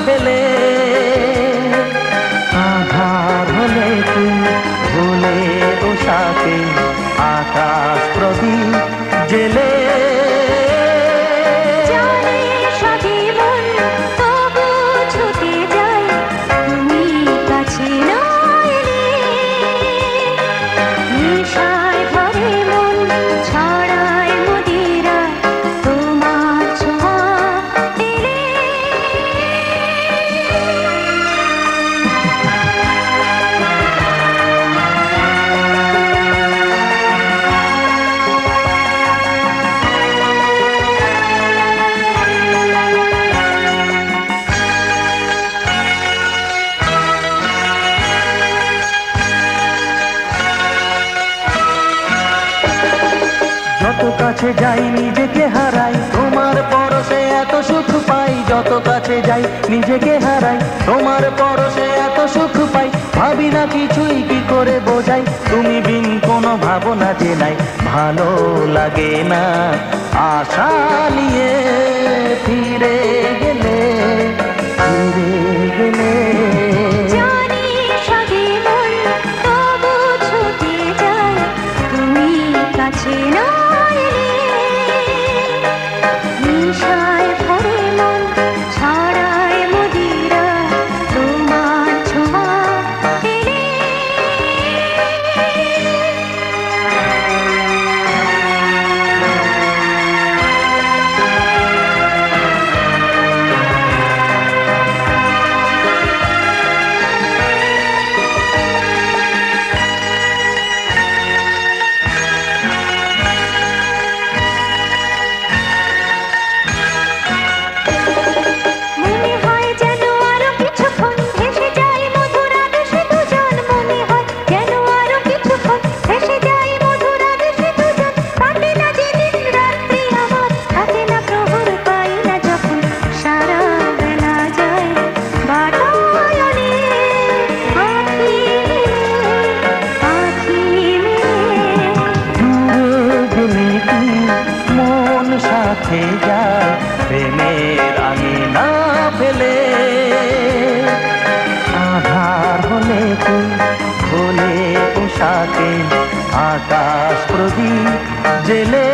ফেলে। আধার হলে তুই ভুলে উষাকে আকাশ প্রদীপ জেলে। যত কাছে যাই নিজেকে হারাই তোমার পরশে এত সুখ পাই। যত কাছে যাই নিজেকে হারাই তোমার পরশে এত সুখ পাই। ভাবি না কিছুই কি করে বোঝাই তুমি বিন কোনো ভাবনা যে নাই। ভালো লাগে না আশা নিয়ে ফিরে গেলে, ফিরে গেলে। সাথে যায় প্রেমের আঙিনা ফেলে। আধার হলে তুই ভোলে উষাকে আকাশ প্রদীপ জেলে।